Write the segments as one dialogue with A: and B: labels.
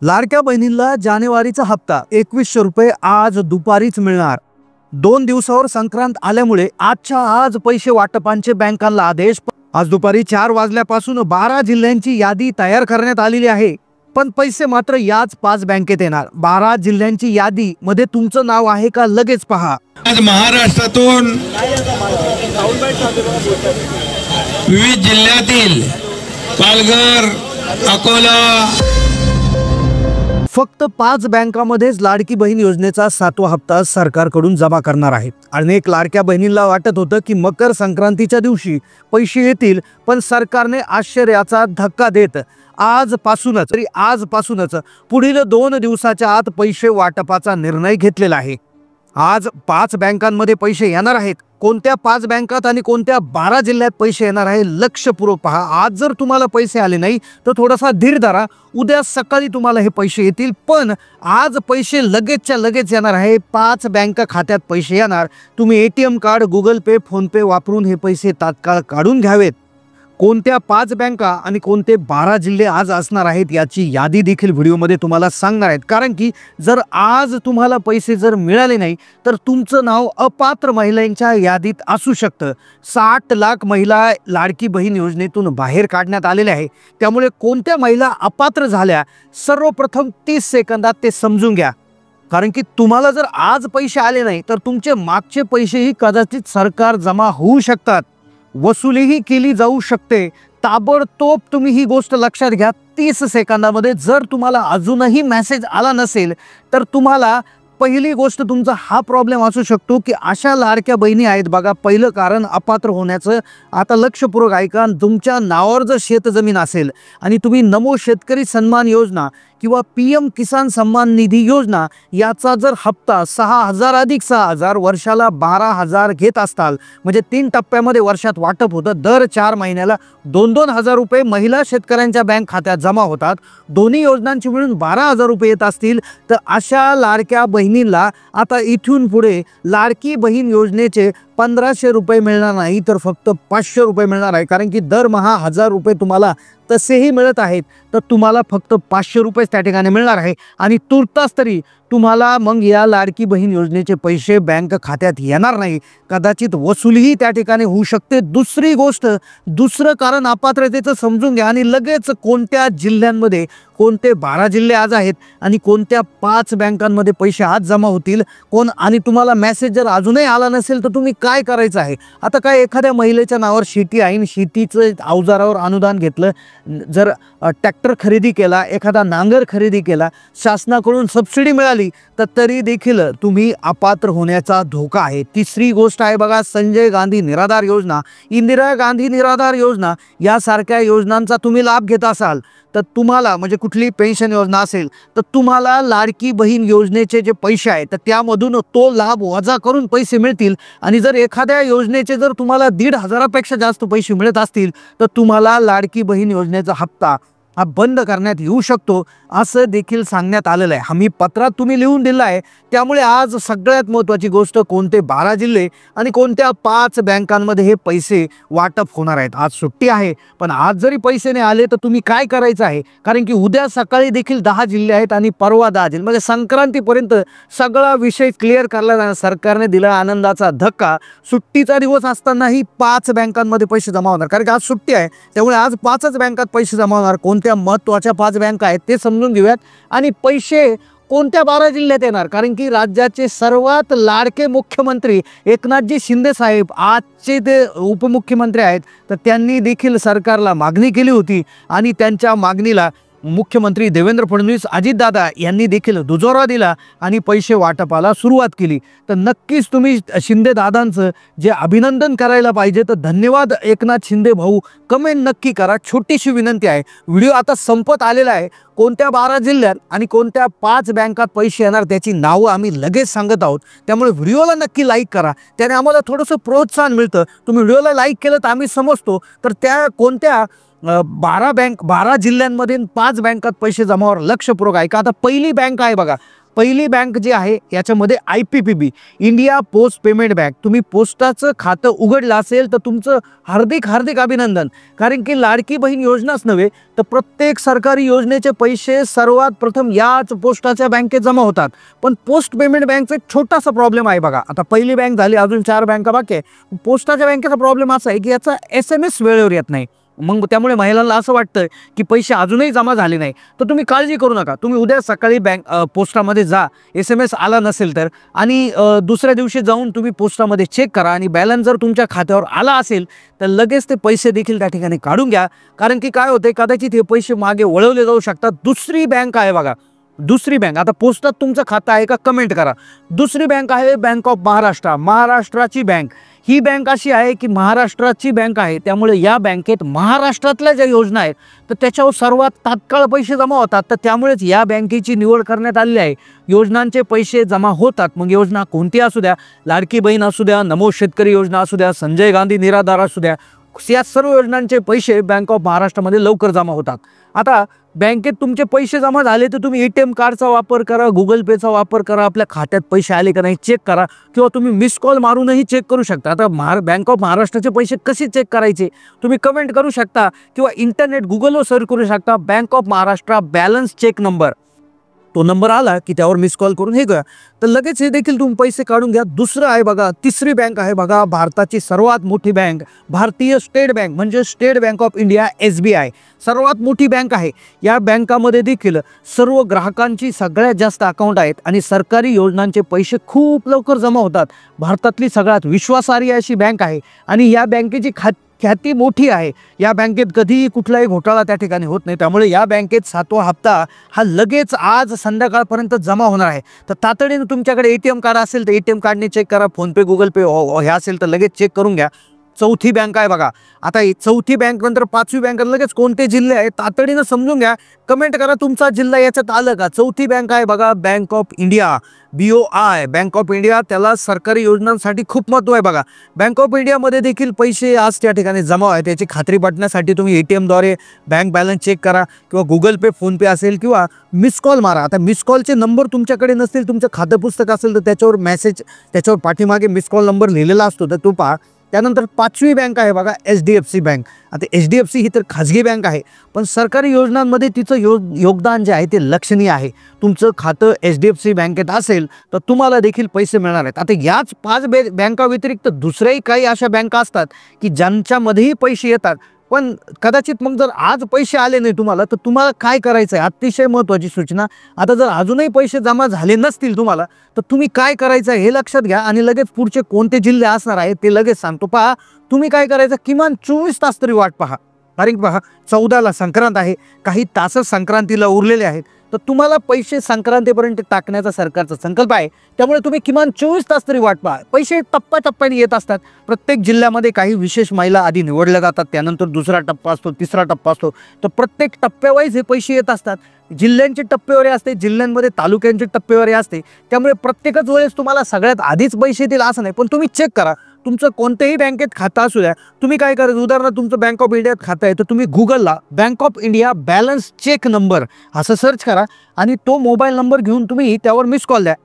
A: लाडक्या बहिणींना जानेवारीचा हप्ता 2100 रुपये आज दुपारीच मिळणार। 2 दिवसावर संक्रांत आल्यामुळे आजच्या आज पैसे वाटपांचे बँकांना आदेश। आज दुपारी 4 वाजल्यापासून 12 जिल्ह्यांची यादी तयार करण्यात आलेली आहे, पण पैसे मात्र याच 5 बँकेत येणार। 12 जिल्ह्यांची यादी मध्ये तुमचं नाव आहे का लगेच पहा।
B: आज महाराष्ट्रातून विविध जिल्ह्यातील पालघर, अकोला
A: फक्त 5 बँकांमध्येच लाडकी बहीण योजनेचा 7वा हप्ता सरकारकडून जमा करणार आहेत। अनेक लाडक्या बहिणींना वाटत होतं की मकर संक्रांतीच्या दिवशी पैसे येतील, पण सरकारने आश्चर्याचा धक्का देत आजपासूनच पुढील 2 दिवसाच्या आत पैसे वाटपाचा निर्णय घेतलेला आहे। आज 5 बँकांमध्ये पैसे येणार आहेत। कोणत्या 5 बँकात आणि कोणत्या 12 जिल्ह्यात पैसे येणार आहे लक्षपूर्वक पहा। आज जर तुम्हाला पैसे आले नाही तर थोडासा धीर धरा, उद्या सकाळी तुम्हाला हे पैसे येतील, पण आज पैसे लगेचच्या लगेच येणार आहे। 5 बँक खात्यात पैसे येणार। तुम्ही ATM कार्ड, गुगल पे, फोन पे वापरून हे पैसे तात्काळ काढून घ्यावेत। कोणत्या 5 बँका आणि कोणते 12 जिल्हे आज असणार आहेत याची यादी देखील व्हिडिओमध्ये तुम्हाला सांगणार आहेत, कारण की जर आज तुम्हाला पैसे जर मिळाले नाही तर तुमचं नाव अपात्र महिलांच्या यादीत असू शकतं। 60 लाख महिला लाडकी बहीण योजनेतून बाहेर काढण्यात आलेल्या आहे। त्यामुळे कोणत्या महिला अपात्र झाल्या सर्वप्रथम 30 सेकंदात ते समजून घ्या, कारण की तुम्हाला जर आज पैसे आले नाही तर तुमचे मागचे पैसेही कदाचित सरकार जमा होऊ शकतात, वसुलीही केली जाऊ शकते। ताबडतोब तुम्ही ही गोष्ट लक्षात घ्या। 30 सेकंदामध्ये जर तुम्हाला अजूनही मेसेज आला नसेल तर तुम्हाला पहिली गोष्ट तुमचा हा प्रॉब्लेम असू शकतो की अशा लाडक्या बहिणी आहेत बघा। पहिलं कारण अपात्र होण्याचं, आता लक्षपूर्वक ऐका, तुमच्या नावावर जर शेतजमीन असेल आणि तुम्ही नमो शेतकरी सन्मान योजना किंवा PM किसान सन्मान निधी योजना याचा जर हप्ता 6000 अधिक 6000 वर्षाला 12000 घेत असताल, म्हणजे 3 टप्प्यामध्ये वर्षात वाटप होतं। दर 4 महिन्याला 2-2 हजार रुपये महिला शेतकऱ्यांच्या बँक खात्यात जमा होतात। दोन्ही योजनांची मिळून 12000 रुपये येत असतील तर अशा लाडक्या बहिणींना आता इथून पुढे लाडकी बहीण योजनेचे 1500 रुपये मिळणार नाही तर फक्त 500 रुपये मिळणार आहे, कारण की दरमहा 1000 रुपये तुम्हाला तसेही मिळत आहेत, तर तुम्हाला फक्त 500 रुपये त्या ठिकाणी मिळणार आहे। आणि तुर्तास तरी तुम्हाला मग या लाडकी बहीण योजनेचे पैसे बँक खात्यात येणार नाही, कदाचित वसुलीही त्या ठिकाणी होऊ शकते। दुसरी गोष्ट, दुसरं कारण अपात्रतेचं समजून घ्या आणि लगेच कोणत्या जिल्ह्यांमध्ये, कोणते 12 जिल्हे आज आहेत आणि कोणत्या 5 बँकांमध्ये पैसे आज जमा होतील कोण, आणि तुम्हाला मेसेज जर अजूनही आला नसेल तर तुम्ही काय करायचं आहे। आता काय एखाद्या महिलेच्या नावावर शेती आहे, शेतीचं अवजारावर अनुदान घेतलं, जर ट्रॅक्टर खरेदी केला, एखादा नांगर खरेदी केला, शासनाकडून सबसिडी मिळाली तर तरी देखील तुम्ही अपात्र होण्याचा धोका आहे। तिसरी गोष्ट आहे बघा, संजय गांधी निराधार योजना, इंदिरा गांधी निराधार योजना यासारख्या योजनांचा तुम्ही लाभ घेत असाल तर तुम्हाला, म्हणजे कुठली पेन्शन योजना असेल तर तुम्हाला लाडकी बहीण योजनेचे जे पैसे आहेत तर त्यामधून तो लाभ वजा करून पैसे मिळतील। आणि जर एखाद्या योजनेचे जर तुम्हाला 1500 पेक्षा जास्त पैसे मिळत असतील तर तुम्हाला लाडकी बहीण योजनेचा हप्ता हा बंद करण्यात येऊ शकतो, असं देखील सांगण्यात आलेलं आहे। हमी पत्रात तुम्ही लिहून दिलं आहे। त्यामुळे आज सगळ्यात महत्त्वाची गोष्ट, कोणते 12 जिल्हे आणि कोणत्या 5 बँकांमध्ये हे पैसे वाटप होणार आहेत। आज सुट्टी आहे, पण आज जरी पैसे नाही आले तर तुम्ही काय करायचं आहे, कारण की उद्या सकाळी देखील 10 जिल्हे आहेत आणि परवा 10 जिल्हे, म्हणजे संक्रांतीपर्यंत सगळा विषय क्लिअर करला जाणार। सरकारने दिला आनंदाचा धक्का। सुट्टीचा दिवस असतानाही 5 बँकांमध्ये पैसे जमा होणार, कारण की आज सुट्टी आहे, त्यामुळे आज 5च बँकात पैसे जमा होणार। कोणत्या महत्त्वाच्या 5 बँका आहेत ते समजून घेऊयात, आणि पैसे कोणत्या 12 जिल्ह्यात येणार, कारण की राज्याचे सर्वात लाडके मुख्यमंत्री एकनाथजी शिंदे साहेब आजचे ते उपमुख्यमंत्री आहेत, तर त्यांनी देखील सरकारला मागणी केली होती आणि त्यांच्या मागणीला मुख्यमंत्री देवेंद्र फडणवीस, अजितदादा यांनी देखील दुजोरा दिला आणि पैसे वाटपाला सुरुवात केली। तर नक्कीच तुम्ही शिंदे दादांचं जे अभिनंदन करायला पाहिजे, तर धन्यवाद एकनाथ शिंदे भाऊ, कमेंट नक्की करा। छोटीशी विनंती आहे, व्हिडिओ आता संपत आलेला आहे। कोणत्या 12 जिल्ह्यात आणि कोणत्या 5 बँकात पैसे येणार त्याची नावं आम्ही लगेच सांगत आहोत, त्यामुळे व्हिडिओला नक्की लाईक करा, त्याने आम्हाला थोडंसं प्रोत्साहन मिळतं। तुम्ही व्हिडिओला लाईक केलं तर आम्ही समजतो तर त्या कोणत्या 12 जिल्ह्यांमध्ये 5 बँकात पैसे जमावर लक्षपूर्वक ऐका। आता पहिली बँक आहे बघा, पहिली बँक जी आहे याच्यामध्ये IPPB, India post payment bank. तुम्ही पोस्टाचं खातं उघडलं असेल तर तुमचं हार्दिक हार्दिक अभिनंदन. कारण की लाडकी बहीण योजनाच नव्हे तर प्रत्येक सरकारी योजनेचे पैसे सर्वात प्रथम याच पोस्टाच्या बँकेत जमा होतात. पण पोस्ट पेमेंट बँकचा एक छोटासा प्रॉब्लेम आहे बघा. आता पहिली बँक झाली, अजून 4 बँका बाकी आहे. पोस्टाच्या बँकेचा प्रॉब्लेम असा आहे की याचा SMS वेळेवर येत नाही. मग त्यामुळे महिलांना असं वाटतं की पैसे अजूनही जमा झाले नाही. तर तुम्ही काळजी करू नका. तुम्ही उद्या सकाळी पोस्टामध्ये जा, SMS आला नसेल तर, आणि दुसऱ्या दिवशी जाऊन तुम्ही पोस्टामध्ये चेक करा आणि बॅलन्स जर तुमच्या खात्यावर आला असेल तर लगेच ते पैसे देखील त्या ठिकाणी काढून घ्या. कारण की काय होते, कदाचित हे पैसे मागे वळवले जाऊ शकतात. दुसरी बँक आहे बघा, दुसरी बँक. आता पोस्टात तुमचं खातं आहे का कमेंट करा. दुसरी बँक आहे बँक ऑफ महाराष्ट्र, महाराष्ट्राची बँक. ही बँक अशी आहे की महाराष्ट्राची बँक आहे, त्यामुळे या बँकेत महाराष्ट्रातल्या ज्या योजना आहेत तर त्याच्यावर सर्वात तात्काळ पैसे जमा होतात. तर त्यामुळेच या बँकेची निवड करण्यात आलेली आहे. योजनांचे पैसे जमा होतात. मग योजना कोणती असू द्या, लाडकी बहीण असू द्या, नमो शेतकरी योजना असू द्या, संजय गांधी निराधार असू द्या, या सर्व योजनांचे पैसे बँक ऑफ महाराष्ट्रामध्ये लवकर जमा होतात. आता बँकेत तुमचे पैसे जमा झाले तर तुम्ही ATM कार्डचा वापर करा, गुगल पेचा वापर करा, आपल्या खात्यात पैसे आले का नाही चेक करा, किंवा तुम्ही मिस कॉल मारूनही चेक करू शकता. आता बँक ऑफ महाराष्ट्राचे पैसे कसे चेक करायचे तुम्ही कमेंट करू शकता, किंवा इंटरनेट गुगलवर सर्च करू शकता. Bank of Maharashtra balance check number, तो नंबर आला की त्यावर मिस कॉल करून हे करा, तर लगेच हे देखील तुम्ही पैसे काढून घ्या. दुसरं आहे बघा, तिसरी बँक आहे बघा, भारताची सर्वात मोठी बँक, भारतीय स्टेट बँक म्हणजे state bank of India, SBI सर्वात मोठी बँक आहे. या बँकामध्ये देखील सर्व ग्राहकांची सगळ्यात जास्त अकाउंट आहेत आणि सरकारी योजनांचे पैसे खूप लवकर जमा होतात. भारतातली सगळ्यात विश्वासार्ह अशी बँक आहे आणि या बँकेची ख्याती मोठी आहे. या बँकेत कधीही कुठलाही घोटाळा त्या ठिकाणी होत नाही. त्यामुळे या बँकेत 7वा हप्ता हा लगेच आज संध्याकाळपर्यंत जमा होणार आहे. तर तातडीने तुमच्याकडे ATM कार्ड असेल तर ATM कार्डने चेक करा, फोनपे गुगल पे हे असेल तर लगेच चेक करून घ्या. चौथी बँक आहे बघा. आता चौथी बँक नंतर 5वी बँक, लगेच कोणते जिल्हे आहेत तातडीनं समजून घ्या, कमेंट करा तुमचा जिल्हा याच्यात आलं का. चौथी बँक आहे बघा, bank of India, BOI, bank of India. त्याला सरकारी योजनांसाठी खूप महत्त्व आहे बघा. बँक ऑफ इंडियामध्ये देखील पैसे आज त्या ठिकाणी जमा आहेत. याची खात्री पटण्यासाठी तुम्ही ATMद्वारे बँक बॅलन्स चेक करा, किंवा गुगल पे, फोनपे असेल, किंवा मिस कॉल मारा. आता मिस कॉलचे नंबर तुमच्याकडे नसतील, तुमचं खातं पुस्तक असेल तर त्याच्यावर मेसेज, त्याच्यावर पाठीमागे मिस कॉल नंबर लिहिलेला असतो, तर तो पहा. त्यानंतर 5वी बँक आहे बघा, HDFC बँक. आता HDFC ही तर खाजगी बँक आहे, पण सरकारी योजनांमध्ये तिचं योगदान जे आहे ते लक्षणीय आहे. तुमचं खातं HDFC बँकेत असेल तर तुम्हाला देखील पैसे मिळणार आहेत. आता याच 5 बँका व्यतिरिक्त दुसऱ्याही काही अशा बँका असतात की ज्यांच्यामध्येही पैसे येतात, पण कदाचित मग जर आज पैसे आले नाही तुम्हाला तर तुम्हाला काय करायचं आहे, अतिशय महत्त्वाची सूचना. आता जर अजूनही पैसे जमा झाले नसतील तुम्हाला तर तुम्ही काय करायचं हे लक्षात घ्या आणि लगेच पुढचे कोणते जिल्हे असणार आहेत ते लगेच सांगतो. पहा, तुम्ही काय करायचं, किमान 24 तास तरी वाट पहा. कारण पहा, 14ला संक्रांत आहे, काही तासच संक्रांतीला उरलेले आहेत, तर तुम्हाला पैसे संक्रांतीपर्यंत टाकण्याचा सरकारचा संकल्प आहे. त्यामुळे तुम्ही किमान 24 तास तरी वाट पहा. पैसे टप्प्याटप्प्याने येत असतात. प्रत्येक जिल्ह्यामध्ये काही विशेष महिला आधी निवडल्या जातात, त्यानंतर दुसरा टप्पा असतो, तिसरा टप्पा असतो, तर प्रत्येक टप्प्यावाईज हे पैसे येत असतात. जिल्ह्यांची टप्पेवारी असते, जिल्ह्यांमध्ये तालुक्यांची टप्पेवारी असते. त्यामुळे प्रत्येकच वेळेस तुम्हाला सगळ्यात आधीच पैसे येतील असं नाही, पण तुम्ही चेक करा. तुमचं कोणत्याही बँकेत खातं असू द्या, तुम्ही काय करायचं, उदाहरणार्थ तुमचं बँक ऑफ इंडियात खातं आहे तर तुम्ही गुगलला bank of India balance check number असं सर्च करा आणि तो मोबाईल नंबर घेऊन तुम्ही त्यावर मिस कॉल द्या.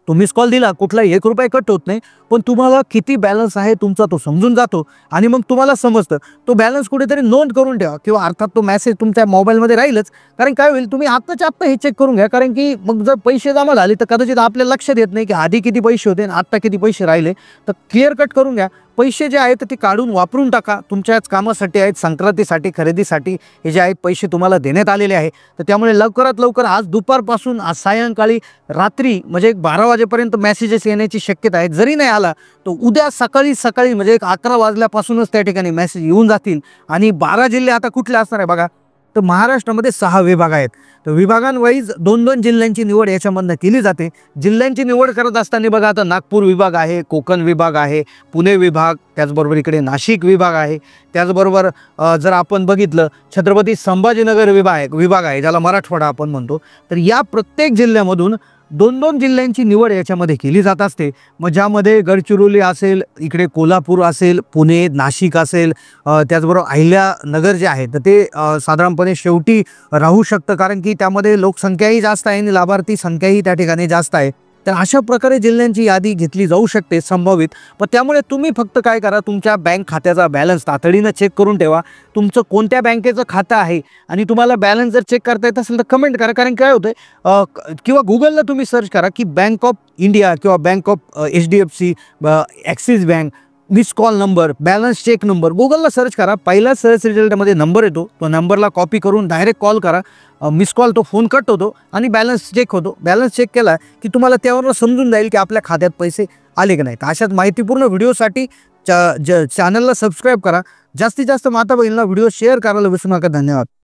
A: तो मिस कॉल दिला, कुठलाही 1 रुपया कट होत नाही, पण तुम्हाला किती बॅलन्स आहे तुमचा तो समजून जातो आणि मग तुम्हाला समजतं. तो बॅलन्स कुठेतरी नोंद करून ठेवा, किंवा अर्थात तो मेसेज तुमच्या मोबाईलमध्ये राहीलच. कारण काय होईल, तुम्ही आत्ताच्या आत्ता हे चेक करून घ्या. कारण की मग जर पैसे जमा झाले तर कदाचित आपल्या लक्षात येत नाही की आधी किती पैसे होते आणि आत्ता किती पैसे राहिले. तर क्लिअर कट करून घ्या. पैसे जे आहेत ते काढून वापरून टाका, तुमच्याच कामासाठी आहेत, संक्रांतीसाठी, खरेदीसाठी हे जे आहेत पैसे तुम्हाला देण्यात आलेले आहे. तर त्यामुळे लवकरात लवकर आज दुपारपासून आज सायंकाळी रात्री म्हणजे 12 वाजेपर्यंत मेसेजेस येण्याची शक्यता आहे. जरी नाही आला तर उद्या सकाळी म्हणजे 11 वाजल्यापासूनच त्या ठिकाणी मेसेज येऊन जातील. आणि 12 जिल्हे आता कुठले असणार आहे बघा, तर महाराष्ट्रामध्ये 6 विभाग आहेत. तर विभागांवाईज 2-2 जिल्ह्यांची निवड याच्यामधनं केली जाते. जिल्ह्यांची निवड करत असताना बघा, आता नागपूर विभाग आहे, कोकण विभाग आहे, पुणे विभाग, त्याचबरोबर इकडे नाशिक विभाग आहे, त्याचबरोबर जर आपण बघितलं छत्रपती संभाजीनगर विभाग आहे, ज्याला मराठवाडा आपण म्हणतो. तर या प्रत्येक जिल्ह्यामधून 2-2 जिल्ह्यांची निवड याच्यामध्ये केली जात असते. मग ज्यामध्ये गडचिरोली असेल, इकडे कोल्हापूर असेल, पुणे, नाशिक असेल, त्याचबरोबर अहिल्यानगर जे आहे तर ते साधारणपणे शेवटी राहू शकतं, कारण की त्यामध्ये लोकसंख्याही जास्त आहे आणि लाभार्थी संख्याही त्या ठिकाणी जास्त आहे. तर अशा प्रकारे जिल्ह्यांची यादी घेतली जाऊ शकते संभावित. पण त्यामुळे तुम्ही फक्त काय करा, तुमच्या बँक खात्याचा बॅलन्स तातडीनं चेक करून ठेवा. तुमचं कोणत्या बँकेचं खातं आहे आणि तुम्हाला बॅलन्स जर चेक करता येत असेल तर कमेंट करा. कारण काय होतं किंवा गुगलला तुम्ही सर्च करा की बँक ऑफ इंडिया किंवा bank of HDFC, Axis bank, miss call number, balance check number, गुगलला सर्च करा. पहिला सर्च रिझल्टमध्ये नंबर येतो, तो नंबरला कॉपी करून डायरेक्ट कॉल करा. मिस कॉल तो फोन कट होतो आणि बॅलन्स चेक होतो. बॅलन्स चेक केला की तुम्हाला त्यावरून समजून जाईल की आपल्या खात्यात पैसे आले की नाही. तर अशाच माहितीपूर्ण व्हिडिओसाठी चॅनलला सबस्क्राईब करा. जास्तीत जास्त माता बहिणीला व्हिडिओ शेअर करायला विसरू नका. धन्यवाद.